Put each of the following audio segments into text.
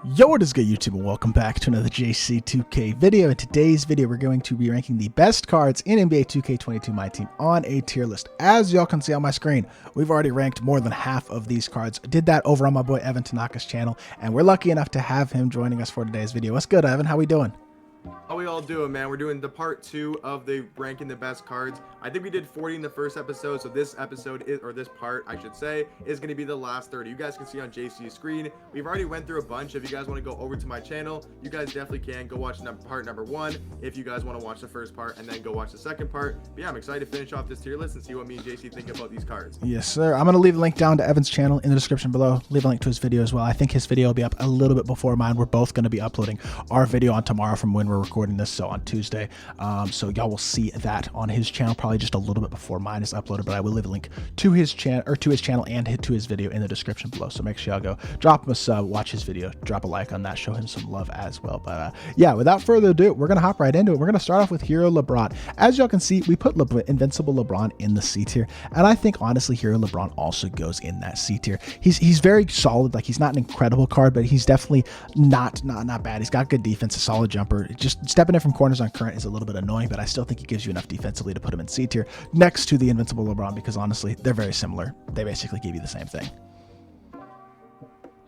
Yo, what is good, YouTube, and welcome back to another JC2K video. In today's video, we're going to be ranking the best cards in NBA 2K22 MyTEAM on a tier list. As y'all can see on my screen, we've already ranked more than half of these cards. Did that over on my boy Evan Tanaka's channel, and we're lucky enough to have him joining us for today's video. What's good, Evan? How we doing? How we all doing, man? We're doing the part 2 of the ranking the best cards. I think we did 40 in the first episode, so this episode is, or this part I should say, is going to be the last 30. You guys can see on JC's screen, we've already went through a bunch. If you guys want to go over to my channel, you guys definitely can go watch part number 1 if you guys want to watch the first part and then go watch the second part. But yeah, I'm excited to finish off this tier list and see what me and JC think about these cards. Yes, sir. I'm going to leave a link down to Evan's channel in the description below. Leave a link to his video as well. I think his video will be up a little bit before mine. We're both going to be uploading our video on tomorrow from when we're recording this, so on Tuesday. So y'all will see that on his channel probably just a little bit before mine is uploaded, but I will leave a link to his channel and to his video in the description below. So make sure y'all go drop him a sub, watch his video, drop a like on that, show him some love as well. But yeah, without further ado, we're gonna hop right into it. We're gonna start off with Hero LeBron. As y'all can see, we put Invincible LeBron in the C tier, and I think honestly Hero LeBron also goes in that C tier. He's very solid. Like, he's not an incredible card, but he's definitely not bad. He's got good defense, a solid jumper. Just stepping in from corners on current is a little bit annoying, but I still think he gives you enough defensively to put him in C tier next to the Invincible LeBron, because honestly they're very similar. They basically give you the same thing.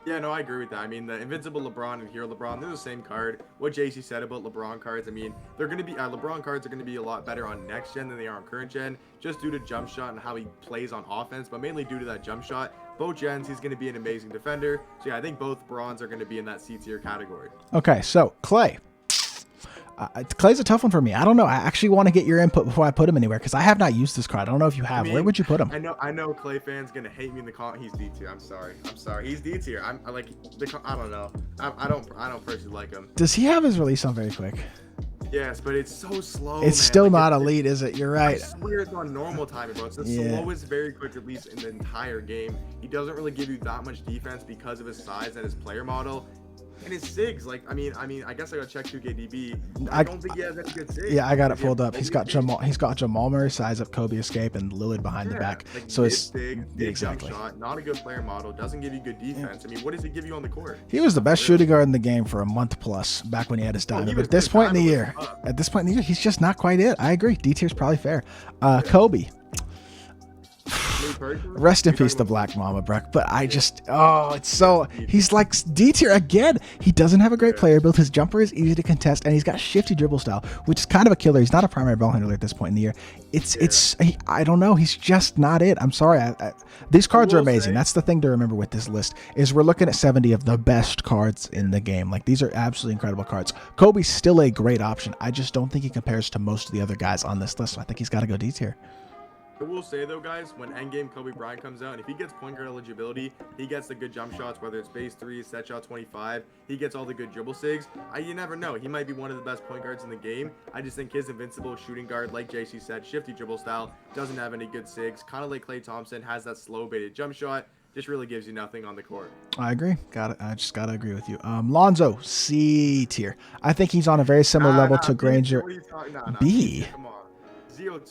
Yeah, no, I agree with that. I mean, the Invincible LeBron and Hero LeBron, they're the same card. What JC said about LeBron cards, I mean, they're going to be, LeBron cards are going to be a lot better on next gen than they are on current gen, just due to jump shot and how he plays on offense, but mainly due to that jump shot. Both gens, he's going to be an amazing defender. So yeah, I think both bronze are going to be in that C tier category. Okay, so Clay. Clay's a tough one for me. I don't know. I actually want to get your input before I put him anywhere, because I have not used this card. I don't know if you have. I mean, where would you put him? I know Clay fans gonna hate me in the comment. He's D tier. I'm sorry. He's D tier. I like I don't know. I don't personally like him. Does he have his release on very quick? Yes, but it's so slow. It's man. still not elite, is it? You're right. I swear it's on normal timing, bro. It's the slowest very quick release in the entire game. He doesn't really give you that much defense because of his size and his player model. And his SIGs, like, I mean, I guess I gotta check 2KDB. I don't think he has any good SIGs. Yeah, I got it pulled up. He's got Jamal Murray, size up, Kobe escape, and Lillard behind the back. Like, so it's big exactly. Jump shot, not a good player model, doesn't give you good defense. I mean, what does he give you on the court? He was the best shooting guard in the game for a month plus back when he had his diamond. But at this point in the year, he's just not quite it. I agree. D tier's probably fair. Kobe. Rest in peace, the Black Mama, Breck. But I just, he's like D tier again. He doesn't have a great player build. His jumper is easy to contest, and he's got shifty dribble style, which is kind of a killer. He's not a primary ball handler at this point in the year. I don't know. He's just not it. I'm sorry. These cards are amazing. That's the thing to remember with this list, is we're looking at 70 of the best cards in the game. Like, these are absolutely incredible cards. Kobe's still a great option. I just don't think he compares to most of the other guys on this list. So I think he's got to go D tier. I will say though, guys, when endgame Kobe Bryant comes out, and if he gets point guard eligibility, he gets the good jump shots, whether it's base 3, set shot 25, he gets all the good dribble sigs. You never know. He might be one of the best point guards in the game. I just think his invincible shooting guard, like JC said, shifty dribble style, doesn't have any good sigs. Kind of like Klay Thompson, has that slow baited jump shot. Just really gives you nothing on the court. I agree. Got it. I just got to agree with you. Lonzo, C tier. I think he's on a very similar level to Granger. B. Come on.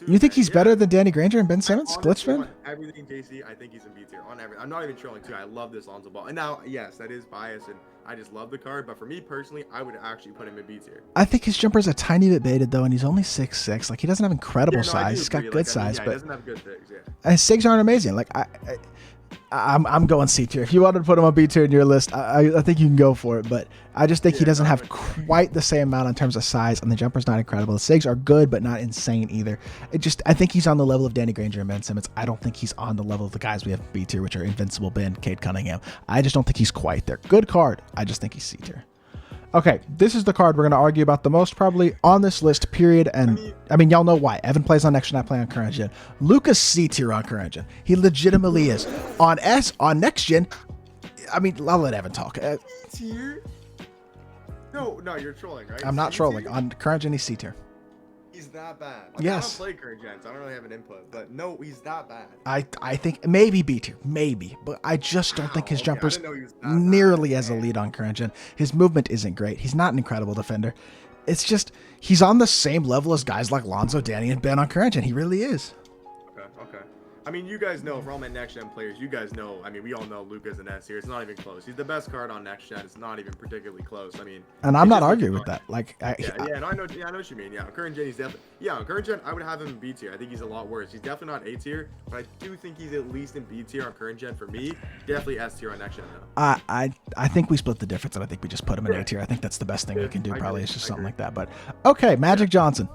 You think he's better than Danny Granger and Ben Simmons? Glitchman? Everything, JC, I think he's in B tier on every. I'm not even trolling too. I love this Lonzo Ball. And now, yes, that is bias, and I just love the card. But for me personally, I would actually put him in B tier. I think his jumper's a tiny bit baited though, and he's only 6'6". Like, he doesn't have incredible size. He's got good size, but he doesn't have good sigs. Yeah. His sigs aren't amazing. Like, I'm going C tier. If you wanted to put him on B tier in your list, I think you can go for it. But I just think he doesn't have quite the same amount in terms of size, and the jumper's not incredible. The sigs are good, but not insane either. I think he's on the level of Danny Granger and Ben Simmons. I don't think he's on the level of the guys we have in B tier, which are Invincible Ben, Cade Cunningham. I just don't think he's quite there. Good card. I just think he's C tier. Okay, this is the card we're going to argue about the most probably on this list, period. And I mean, y'all know why. Evan plays on next gen, I play on current gen. Luka's C tier on current gen. He legitimately is. On next gen, I mean, I'll let Evan talk. Tier? No, you're trolling, right? I'm not trolling. On current gen, he's C tier. He's that bad. Like, yes. I don't play current gens. I don't really have an input, but no, he's that bad. I think maybe B tier, maybe, but I just don't think his jumper's nearly as elite on current gen. His movement isn't great. He's not an incredible defender. It's just he's on the same level as guys like Lonzo, Danny, and Ben on current gen. He really is. Okay. I mean, you guys know, for all my next gen players, you guys know. I mean, we all know Luka's an S tier. It's not even close. He's the best card on next gen. It's not even particularly close. I mean, and I'm not arguing with that. Like, no, I know what you mean. Yeah, current gen, he's definitely. Yeah, on current gen, I would have him in B tier. I think he's a lot worse. He's definitely not A tier, but I do think he's at least in B tier on current gen for me. Definitely S tier on next gen though. I think we split the difference, and I think we just put him in A tier. I think that's the best thing we can do. Probably it's just something like that. But okay, Magic Johnson.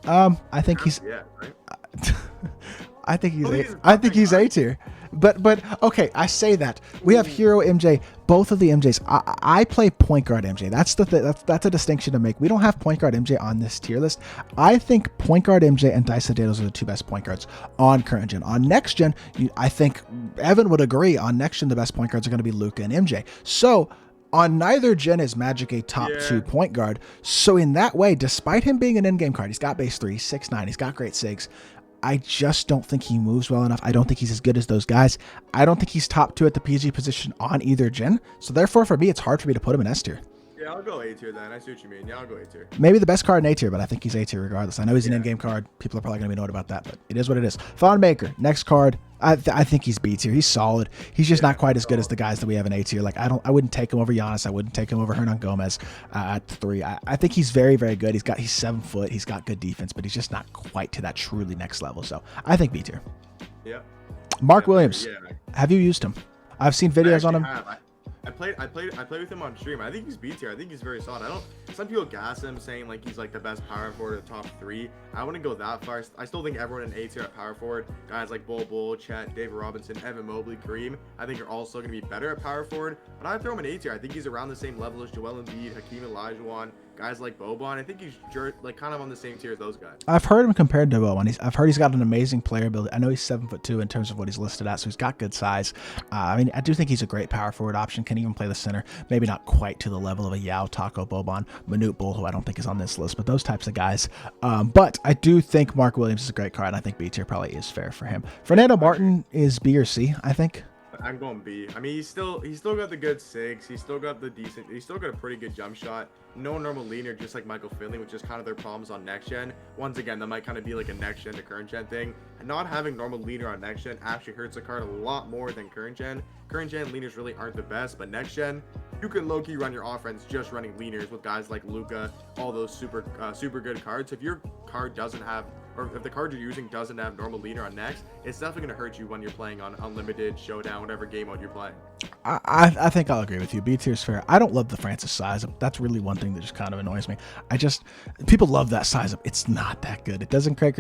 I think he's. Yeah, right. I think he's A tier. But okay, I say that. We have Hero MJ, both of the MJs. I play point guard MJ. That's a distinction to make. We don't have point guard MJ on this tier list. I think point guard MJ and Dice Potatoes are the two best point guards on current gen. On next gen, I think Evan would agree. On next gen, the best point guards are going to be Luka and MJ. So on neither gen is Magic a top 2 point guard. So in that way, despite him being an in-game card, he's got base 3, 6'9", he's got great SIGs. I just don't think he moves well enough. I don't think he's as good as those guys. I don't think he's top 2 at the PG position on either gen. So therefore, for me, it's hard for me to put him in S tier. Yeah, I'll go A tier then. I see what you mean. Yeah, I'll go A tier. Maybe the best card in A tier, but I think he's A tier regardless. I know he's an in-game card. People are probably going to be annoyed about that, but it is what it is. Thon Maker, next card. I think he's B tier. He's solid. He's just not quite as good as the guys that we have in A tier. Like I wouldn't take him over Giannis. I wouldn't take him over Hernan Gomez at 3. I think he's very, very good. He's 7 foot. He's got good defense, but he's just not quite to that truly next level. So I think B tier. Yeah. Mark Williams. Yeah. Have you used him? I've seen videos on him. I played with him on stream. I think he's B tier. I think he's very solid. Some people gas him saying like he's like the best power forward of the top 3. I wouldn't go that far. I still think everyone in A tier at power forward, guys like Bull, Chet, David Robinson, Evan Mobley, Kareem, I think are also going to be better at power forward. But I'd throw him in A tier. I think he's around the same level as Joel Embiid, Hakeem Olajuwon, guys like Boban. I think he's like kind of on the same tier as those guys. I've heard him compared to Boban. I've heard he's got an amazing player ability. I know he's 7'2" in terms of what he's listed at, so he's got good size. I mean, I do think he's a great power forward option. Can even play the center. Maybe not quite to the level of a Yao, Taco, Boban, Manute Bull, who I don't think is on this list, but those types of guys. But I do think Mark Williams is a great card. And I think B tier probably is fair for him. Fernando Martin is B or C, I think. I'm going B. I mean, he's still got the good SIGs. He's still got a pretty good jump shot. No normal leaner, just like Michael Finley, which is kind of their problems on next gen. Once again, that might kind of be like a next gen to current gen thing. And not having normal leaner on next gen actually hurts the card a lot more than current gen. Current gen leaners really aren't the best, but next gen, you can low-key run your offense just running leaners with guys like Luka, all those super good cards. If your card doesn't have, or if the card you're using doesn't have normal leaner on next, it's definitely going to hurt you when you're playing on unlimited, showdown, whatever game mode you're playing. I think I'll agree with you. B tier is fair. I don't love the Francis size up. That's really one thing that just kind of annoys me. People love that size up. It's not that good. It doesn't create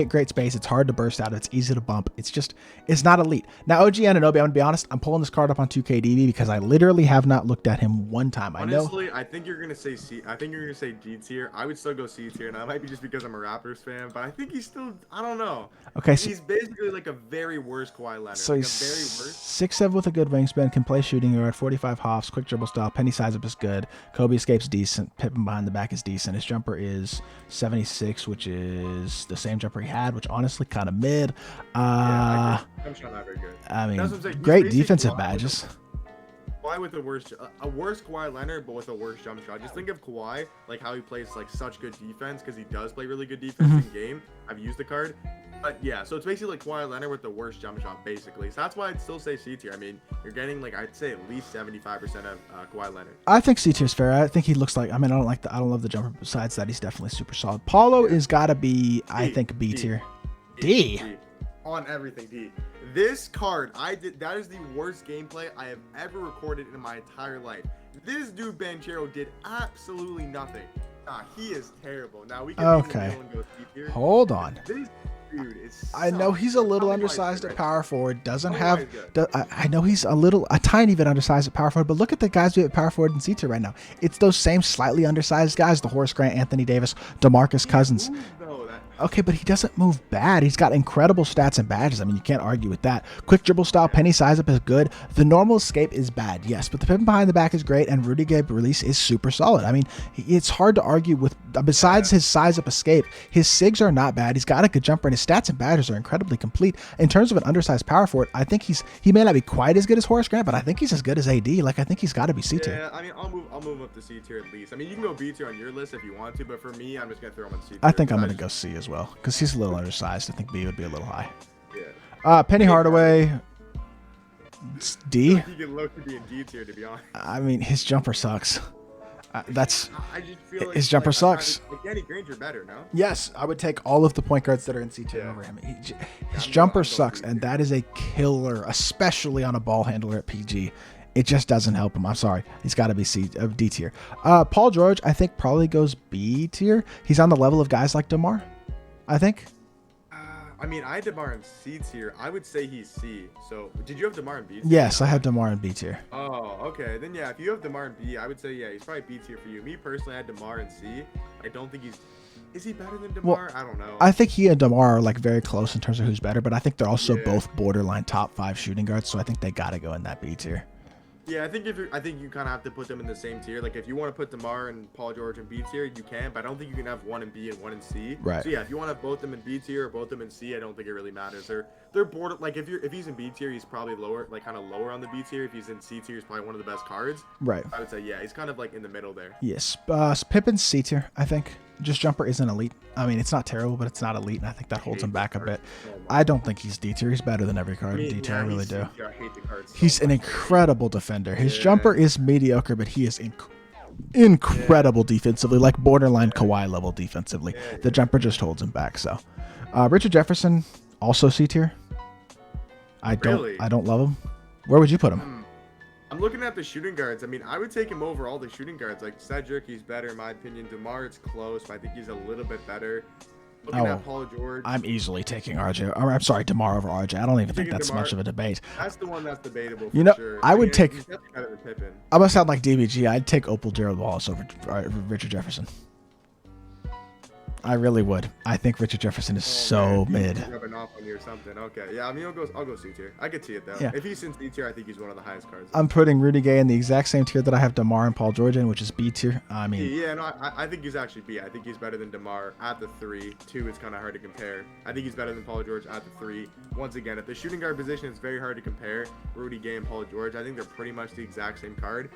great space. It's hard to burst out. It's easy to bump. It's not elite. Now, OG Anunoby, I'm going to be honest, I'm pulling this card up on 2KDB because I literally have not looked at him one time. Honestly, I think you're going to say C. I think you're going to say D tier. I would still go C tier. Now, it might be just because I'm a Raptors fan, but I think he's still, I don't know. Okay, he's basically like a very worse Kawhi Leonard. So like he's 6'7" with a good wingspan, can play shooting guard, 45 hops, quick dribble style, penny size up is good, Kobe escapes decent, Pippen behind the back is decent. His jumper is 76, which is the same jumper he had, which honestly kind of mid. I'm sure not very good. I mean, great defensive badges. Kawhi with a worse Kawhi Leonard, but with a worse jump shot. Just think of Kawhi, like how he plays like such good defense, because he does play really good defense in game. I've used the card. But yeah, so it's basically like Kawhi Leonard with the worst jump shot, basically. So that's why I'd still say C tier. I mean, you're getting like, I'd say at least 75% of Kawhi Leonard. I think C tier is fair. I think he looks like, I mean, I don't love the jumper. Besides that, he's definitely super solid. Paulo is gotta be, I think, B tier. D. On everything, D. This card, that is the worst gameplay I have ever recorded in my entire life. This dude Banchero did absolutely nothing. He is terrible. Now we can okay. Hold on. This dude is I know he's a little undersized at power forward. Doesn't have. I know he's a tiny bit undersized at power forward. But look at the guys we have at power forward in C tier right now. It's those same slightly undersized guys: the Horace Grant, Anthony Davis, DeMarcus Cousins. Okay, but he doesn't move bad. He's got incredible stats and badges. I mean, you can't argue with that. Quick dribble style, penny size up is good. The normal escape is bad, yes, but the Pippen behind the back is great, and Rudy Gay release is super solid. I mean, it's hard to argue with. Besides his size up escape, his SIGs are not bad. He's got a good jumper, and his stats and badges are incredibly complete. In terms of an undersized power forward, I think he may not be quite as good as Horace Grant, but I think he's as good as AD. Like, I think he's got to be C tier. Yeah, I mean, I'll move up to C tier at least. I mean, you can go B tier on your list if you want to, but for me, I'm just gonna throw him in C tier. I think I'm gonna go C as well because he's a little undersized. I think B would be a little high. Yeah. Penny Hardaway, it's D. He can look to be in D tier, to be honest. I mean, his jumper sucks. That's I just feel like his jumper sucks. Like Danny Granger better, no? Yes, I would take all of the point guards that are in C tier over him. His jumper sucks, and that is a killer, especially on a ball handler at PG. It just doesn't help him. I'm sorry. He's got to be D tier. Paul George, I think, probably goes B tier. He's on the level of guys like DeMar, I think. I mean, I had DeMar in C tier. I would say he's C. So, did you have DeMar in B tier? Yes, I have DeMar in B tier. Oh, okay. Then, yeah, if you have DeMar in B, I would say, yeah, he's probably B tier for you. Me, personally, I had DeMar in C. I don't think he's... Is he better than DeMar? Well, I don't know. I think he and DeMar are, like, very close in terms of who's better, but I think they're also both borderline top 5 shooting guards, so I think they got to go in that B tier. Yeah, I think you kind of have to put them in the same tier. Like, if you want to put DeMar and Paul George in B tier, you can, but I don't think you can have one in B and one in C. Right. So yeah, if you want to have both them in B tier or both them in C, I don't think it really matters. They're border, like, if he's in B tier, he's probably lower, like kind of lower on the B tier. If he's in C tier, he's probably one of the best cards. Right. I would say yeah, he's kind of like in the middle there. Yes. Pippen's C tier, I think. Just jumper isn't elite. I mean, it's not terrible, but it's not elite, and I think that holds him back a bit. I don't think he's D tier. He's better than every card in D tier. I really do. I hate the cards. He's an incredible defender. His jumper is mediocre, but he is incredible defensively, like borderline Kawhi level defensively. The jumper just holds him back. So, Richard Jefferson, also C tier. I don't love him. Where would you put him? I'm looking at the shooting guards. I mean, I would take him over all the shooting guards. Like Cedric, he's better in my opinion. DeMar, it's close, but I think he's a little bit better. Looking at Paul George, I'm easily taking RJ. Or, I'm sorry, DeMar over RJ. I don't even think that's DeMar, much of a debate. That's the one that's debatable. You know, sure. I would take. He's definitely better than Pippen. I'm gonna sound like DBG. I'd take Opal Gerald Wallace over Richard Jefferson. I really would. I think Richard Jefferson is so mid. Rubbing off on you or something. Okay, yeah. I mean, I'll go C tier. I could see it though. Yeah. If he's in C tier, I think he's one of the highest cards. I'm putting Rudy Gay in the exact same tier that I have DeMar and Paul George in, which is B tier. I mean, yeah, no, I think he's actually B. I think he's better than DeMar at the 3. 2 is kind of hard to compare. I think he's better than Paul George at the 3. Once again, at the shooting guard position, it's very hard to compare Rudy Gay and Paul George. I think they're pretty much the exact same card.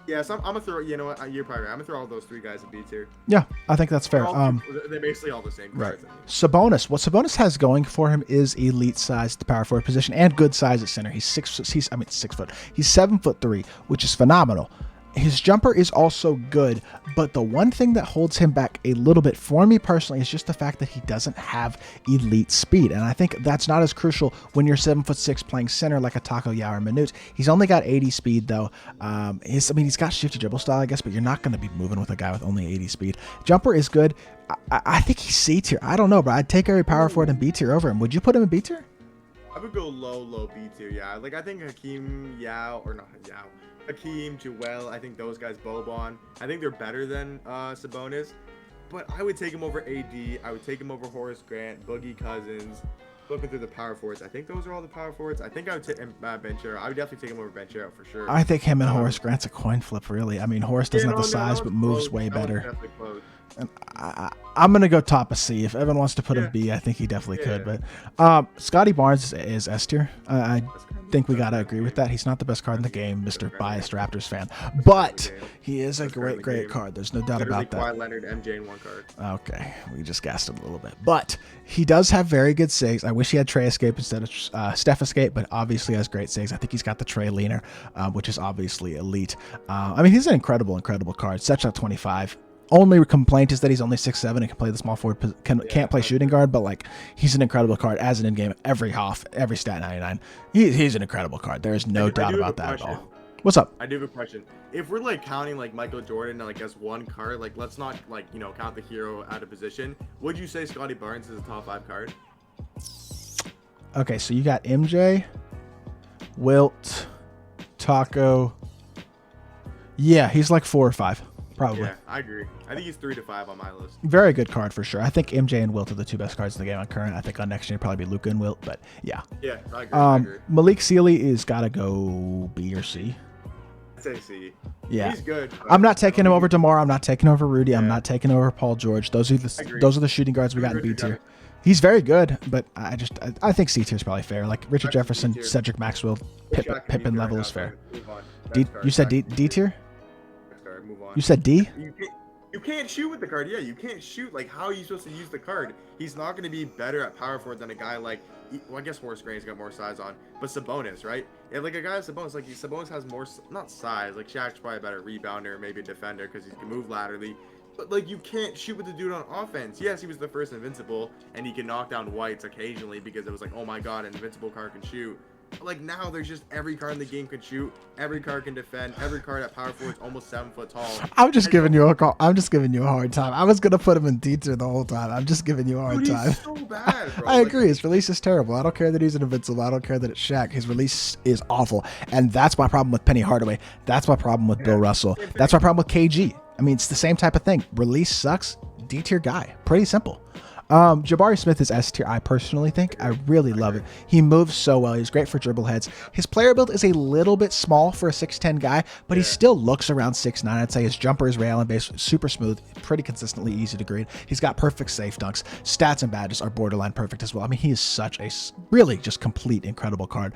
Yeah, so I'm gonna throw. You know what? You're probably right. I'm gonna throw all those 3 guys in B tier. Yeah, I think that's fair. They're basically all the same cards. Right. Sabonis. What Sabonis has going for him is elite size at the power forward position and good size at center. He's 6 foot. He's 7'3", which is phenomenal. His jumper is also good, but the one thing that holds him back a little bit for me personally is just the fact that he doesn't have elite speed. And I think that's not as crucial when you're 7'6" playing center like a Taco Yao or Minute. He's only got 80 speed though. He's got shifty dribble style, I guess, but you're not going to be moving with a guy with only 80 speed. Jumper is good. I think he's C tier. I don't know, but I'd take every power forward in B tier over him. Would you put him in B tier? I would go low B tier. Yeah, like I think Hakeem Joel, I think those guys, Boban, I think they're better than Sabonis, but I would take him over AD. I would take him over Horace Grant, Boogie Cousins. Looking through the power forwards, I think those are all the power forwards. I think I would take Benchero. I would definitely take him over Benchero for sure. I think him and Horace Grant's a coin flip, really. I mean, Horace doesn't have the size, but moves way better. And I'm going to go top of C. If Evan wants to put him B, I think he definitely could. But Scotty Barnes is S tier. I think we got to agree with that. He's not the best card in the game, Mr. Biased Raptors fan. But he is a great card. There's no doubt about that. Kawhi Leonard, MJ in one card. Okay, we just gassed it a little bit. But he does have very good saves. I wish he had Trey Escape instead of Steph Escape, but obviously has great saves. I think he's got the Trey leaner, which is obviously elite. I mean, he's an incredible card. Such a 25. Only complaint is that he's only 6'7" and can play the small forward, can't play shooting guard, but like he's an incredible card as an in-game. Every stat 99. He's an incredible card. There is no doubt about that at all. What's up? I do have a question. If we're like counting like Michael Jordan like as one card, like let's not like count the hero out of position. Would you say Scotty Barnes is a top 5 card? Okay, so you got MJ, Wilt, Taco. Yeah, he's like 4 or 5. Probably. Yeah, I agree. I think he's 3 to 5 on my list. Very good card for sure. I think MJ and Wilt are the 2 best cards in the game on current. I think on next gen it'd probably be Luka and Wilt, but yeah. Yeah, I agree. Malik Sealy is gotta go B or C. I'd say C. Yeah, he's good. I'm not taking him over DeMar. I'm not taking over Rudy. Yeah. I'm not taking over Paul George. Those are the shooting guards we got in B tier. He's very good, but I think C tier is probably fair. Like Richard Jefferson, Cedric Maxwell, Pippen level is fair. You said D tier? Move on. You said D? You You can't shoot with the card. Yeah, you can't shoot. Like, how are you supposed to use the card? He's not going to be better at power forward than a guy like, well, I guess Horace Grant's got more size on, but Sabonis, right? Yeah, like a guy like Sabonis, like Sabonis has more, not size. Like Shaq's probably a better rebounder, maybe a defender because he can move laterally. But like, you can't shoot with the dude on offense. Yes, he was the first Invincible, and he can knock down whites occasionally because it was like, oh my god, an Invincible card can shoot. Like now there's just every card in the game can shoot, every card can defend, every card at power forward is almost 7 foot tall. I'm just giving you a call. I'm just giving you a hard time. I was gonna put him in D tier the whole time. I'm just giving you a hard time. He's so bad, bro. I agree. His release is terrible. I don't care that he's an Invincible. I don't care that it's Shaq. His release is awful, and that's my problem with Penny Hardaway. That's my problem with Bill Russell. That's my problem with KG. I mean, it's the same type of thing. Release sucks. D tier guy. Pretty simple. Jabari Smith is S tier. I personally think. I really love it. He moves so well. He's great for dribble heads. His player build is a little bit small for a 6'10 guy, but he still looks around 6'9. I'd say his jumper is rail and base, super smooth, pretty consistently easy to grade. He's got perfect safe dunks. Stats and badges are borderline perfect as well. I mean, he is such a really just complete, incredible card.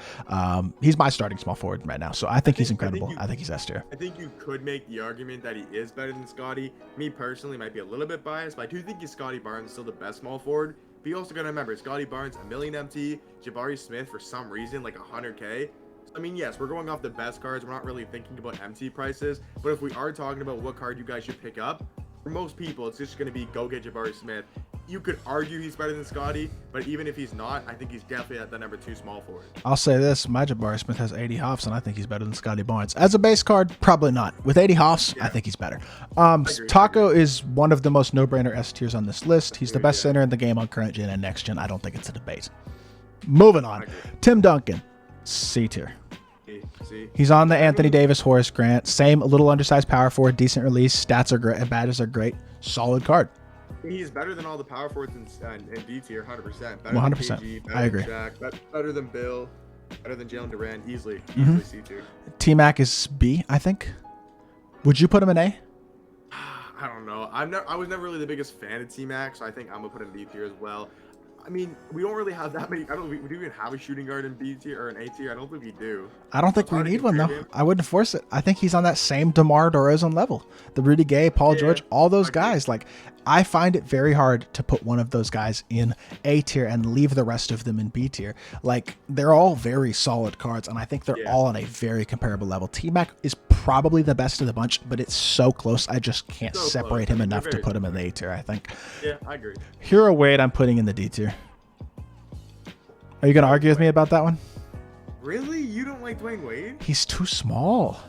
He's my starting small forward right now, so I think he's incredible. I think he's S tier. I think you could make the argument that he is better than Scotty. Me personally might be a little bit biased, but I do think Scotty Barnes is still the best small forward. But you also got to remember, Scotty Barnes, $1 million MT, Jabari Smith, for some reason, like 100K. So, I mean, yes, we're going off the best cards. We're not really thinking about MT prices. But if we are talking about what card you guys should pick up, for most people, it's just going to be go get Jabari Smith. You could argue he's better than Scotty, but even if he's not, I think he's definitely at the number 2 small forward. I'll say this, my Jabari Smith has 80 hops, and I think he's better than Scotty Barnes. As a base card, probably not. With 80 hops, I think he's better. Taco is one of the most no-brainer S tiers on this list. He's the best center in the game on current gen and next gen. I don't think it's a debate. Moving on. Tim Duncan, C tier. He's on the Anthony Davis, Horace Grant. Same, a little undersized power forward, decent release. Stats are great, and badges are great. Solid card. He's better than all the power forwards in D tier, 100%. Better 100%. Than KG, better I agree. Than Shaq, better than Bill, better than Jalen Durant, easily C tier. T-Mac is B, I think. Would you put him in A? I don't know. I was never really the biggest fan of T-Mac, so I think I'm gonna put him in D tier as well. I mean, we don't really have that many. I don't. We do even have a shooting guard in B tier or an A tier. I don't think we do. I don't think we need one though. I wouldn't force it. I think he's on that same DeMar DeRozan level. The Rudy Gay, Paul George, all those guys. Like, I find it very hard to put one of those guys in A tier and leave the rest of them in B tier. Like, they're all very solid cards, and I think they're all on a very comparable level. T-Mac is probably the best of the bunch, but it's so close. I just can't separate him enough to put him in the A tier, I think. Yeah, I agree. Hero Wade, I'm putting in the D tier. Are you going to argue with me about that one? Really? You don't like Dwayne Wade? He's too small.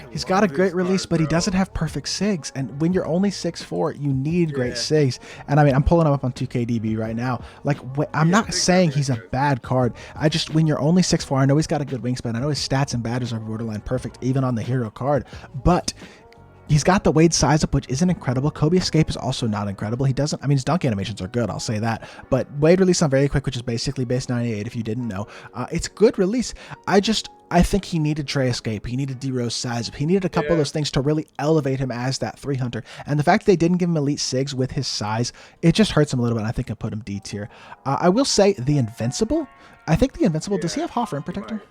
He's got a great release, but he doesn't have perfect SIGs. And when you're only 6'4", you need great SIGs. And I mean, I'm pulling him up on 2KDB right now. Like, I'm not saying he's a bad card. I just, when you're only 6'4", I know he's got a good wingspan. I know his stats and badges are borderline perfect, even on the hero card. But he's got the Wade size up, which isn't incredible. Kobe Escape is also not incredible. He doesn't, I mean, his dunk animations are good, I'll say that. But Wade released on very quick, which is basically base 98, if you didn't know. It's good release. I think he needed Trey Escape. He needed D-Rose size. He needed a couple of those things to really elevate him as that 300. And the fact that they didn't give him elite SIGs with his size, it just hurts him a little bit. And I think I put him D tier. I will say the Invincible. I think the Invincible, does he have Hoff Rim Protector?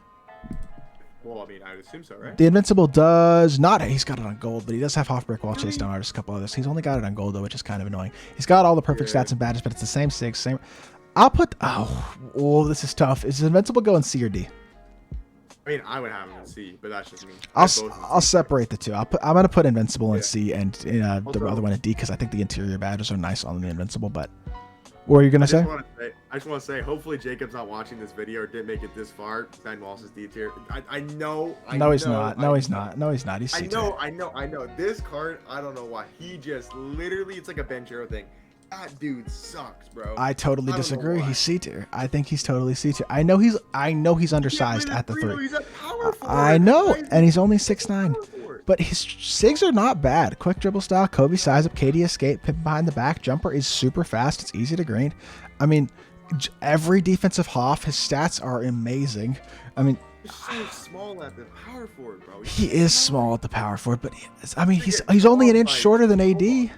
Well, I mean, I would assume so, right? The Invincible does not. He's got it on gold, but he does have Hoff Brick, Wall Chase Down Artist, a couple others. He's only got it on gold, though, which is kind of annoying. He's got all the perfect stats and badges, but it's the same SIG, same. I'll put, oh, this is tough. Is Invincible going C or D? I mean, I would have him in C, but that's just me. I'll separate the two. I'm gonna put Invincible in C and the other one in D because I think the interior badges are nice on the Invincible. But what are you gonna say? I just want to say, hopefully Jacob's not watching this video or didn't make it this far. Ben Walsh is D tier. I know. No, he's not. No, he's not. No, he's not. He's C tier. I know. This card, I don't know why. He just literally, it's like a Benchero thing. That dude sucks, bro. I totally disagree. He's C tier. I think he's totally C tier. I know he's undersized at the 3. He's a power forward. I know, and he's only 6'9". But his SIGs are not bad. Quick dribble style, Kobe size up, KD escape, pip behind the back, jumper is super fast. It's easy to green. I mean, every defensive Hoff, his stats are amazing. I mean, he's so small at the power forward, bro. He is small at the power forward, but I mean, he's only an inch shorter than AD.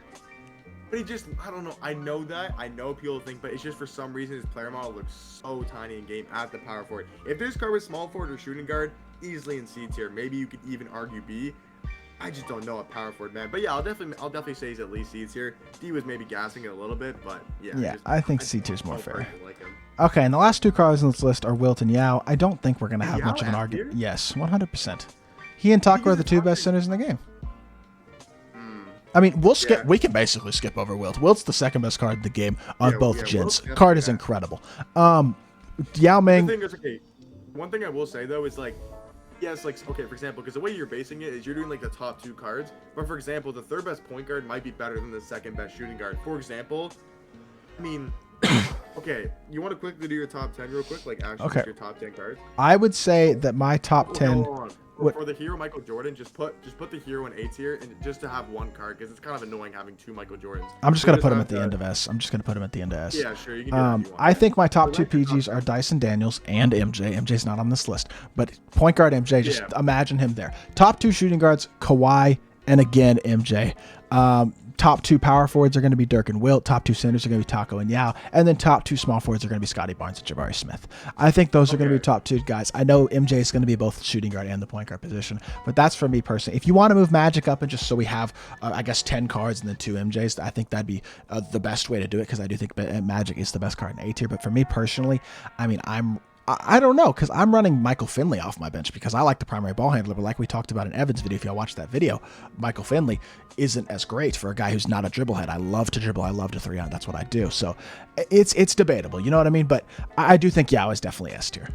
But he just, I don't know. I know that. I know people think, but it's just for some reason his player model looks so tiny in game at the power forward. If this card was small forward or shooting guard, easily in C tier. Maybe you could even argue B. I just don't know a power forward, man. But yeah, I'll definitely say he's at least C tier. D was maybe gassing it a little bit, but yeah. Yeah, I think C tier is more fair. Like him. Okay, and the last two cards on this list are Wilt and Yao. I don't think we're gonna have Yao much of an F argument. tier? Yes, 100%. He and Taka are the two best centers in the game. I mean, we'll skip. Yeah. We can basically skip over Wilt. Wilt's the second best card in the game on both gens. Wilt's Card is definitely incredible. Yao Ming. The thing is, okay, one thing I will say though is like, yes, like okay, for example, because the way you're basing it is you're doing like the top two cards. But for example, the third best point guard might be better than the second best shooting guard. For example, I mean, okay, you want to quickly do your top 10 real quick, like actually your top 10 cards. I would say that my top 10. For the hero Michael Jordan, just put the hero in A tier, and just to have one card, because it's kind of annoying having two Michael Jordans. I'm just gonna put him at the end of S. Yeah, sure. You can do whatever you want. I think my top two PGs are Dyson Daniels and MJ. MJ's not on this list, but point guard MJ. Just imagine him there. Top two shooting guards Kawhi and again MJ. Top two power forwards are going to be Dirk and Wilt. Top two centers are going to be Taco and Yao. And then top two small forwards are going to be Scotty Barnes and Jabari Smith. I think those are going to be top two guys. I know MJ is going to be both shooting guard and the point guard position, but that's for me personally. If you want to move Magic up and just so we have, I guess, 10 cards and then 2 MJs, I think that'd be the best way to do it because I do think Magic is the best card in A tier. But for me personally, I mean, I don't know, because I'm running Michael Finley off my bench because I like the primary ball handler, but like we talked about in Evan's video, if y'all watched that video, Michael Finley isn't as great for a guy who's not a dribble head. I love to dribble. I love to 3-on. That's what I do. So it's debatable. You know what I mean? But I do think Yao is definitely S tier.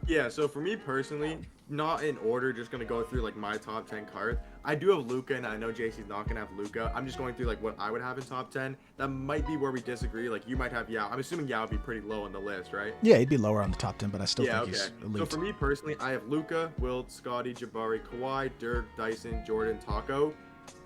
Yeah, so for me personally, not in order, just going to go through like my top 10 cards. I do have Luka, and I know JC's not going to have Luka. I'm just going through like what I would have in top 10. That might be where we disagree. Like you might have Yao. I'm assuming Yao would be pretty low on the list, right? Yeah, he'd be lower on the top 10, but I still think he's elite. So for me personally, I have Luka, Wilt, Scotty, Jabari, Kawhi, Dirk, Dyson, Jordan, Taco.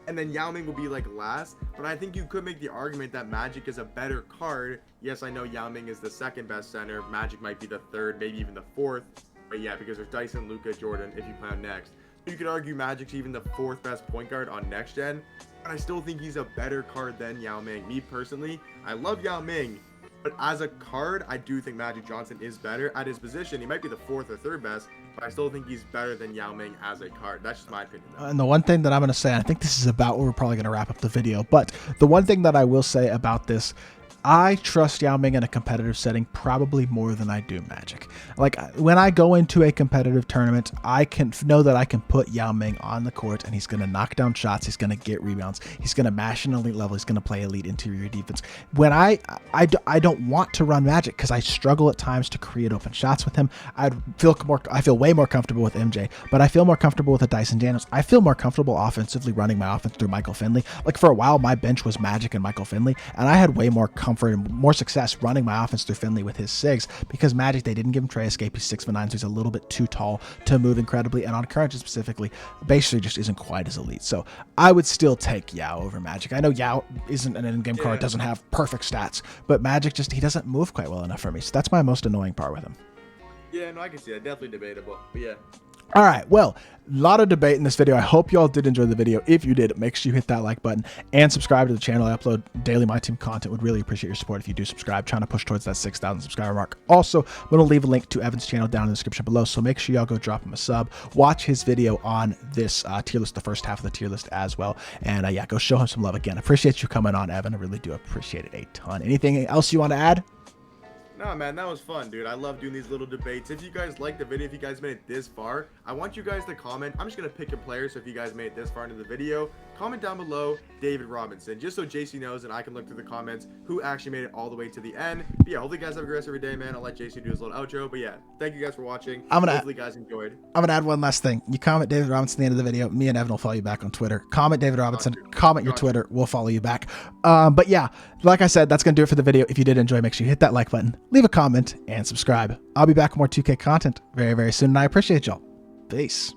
And then Yao Ming will be like last, but I think you could make the argument that Magic is a better card. Yes, I know Yao Ming is the second best center. Magic might be the third, maybe even the fourth. But yeah, because there's Dyson, Luka, Jordan, if you play on next. You could argue Magic's even the fourth best point guard on next gen, but I still think he's a better card than Yao Ming. Me personally, I love Yao Ming, but as a card, I do think Magic Johnson is better at his position. He might be the fourth or third best, but I still think he's better than Yao Ming as a card. That's just my opinion, though. And the one thing that I'm going to say, I think this is about where we're probably going to wrap up the video, but the one thing that I will say about this, I trust Yao Ming in a competitive setting probably more than I do Magic. Like when I go into a competitive tournament, I can know that I can put Yao Ming on the court and he's going to knock down shots. He's going to get rebounds. He's going to mash an elite level. He's going to play elite interior defense. When I don't want to run Magic because I struggle at times to create open shots with him. I feel way more comfortable with MJ, but I feel more comfortable with a Dyson Daniels. I feel more comfortable offensively running my offense through Michael Finley. Like for a while, my bench was Magic and Michael Finley, and I had way more comfort and more success running my offense through Finley with his SIGs because Magic, they didn't give him tray escape. He's 6'9", so he's a little bit too tall to move incredibly, and on current specifically, basically just isn't quite as elite. So I would still take Yao over Magic. I know Yao isn't an in-game card, doesn't have perfect stats, but Magic just, he doesn't move quite well enough for me. So that's my most annoying part with him. Yeah, no, I can see that. Definitely debatable, but yeah. All right, well, a lot of debate in this video. I hope you all did enjoy the video. If you did, make sure you hit that like button and subscribe to the channel. I upload daily MyTEAM content. Would really appreciate your support if you do subscribe. Trying to push towards that 6,000 subscriber mark. Also, I'm going to leave a link to Evan's channel down in the description below, so make sure y'all go drop him a sub. Watch his video on this tier list, the first half of the tier list as well. And yeah, go show him some love again. Appreciate you coming on, Evan. I really do appreciate it a ton. Anything else you want to add? Nah, man, that was fun, dude. I love doing these little debates. If you guys liked the video, if you guys made it this far, I want you guys to comment. I'm just going to pick a player, so if you guys made it this far into the video, comment down below David Robinson, just so JC knows and I can look through the comments who actually made it all the way to the end. But yeah, hopefully you guys have a great rest of your day, man. I'll let JC do his little outro. But yeah, thank you guys for watching. Hopefully you guys enjoyed. I'm going to add one last thing. You comment David Robinson at the end of the video. Me and Evan will follow you back on Twitter. Comment David Robinson. Comment your Twitter. We'll follow you back. But yeah, like I said, that's going to do it for the video. If you did enjoy, make sure you hit that like button, leave a comment, and subscribe. I'll be back with more 2K content very, very soon, and I appreciate y'all. Peace.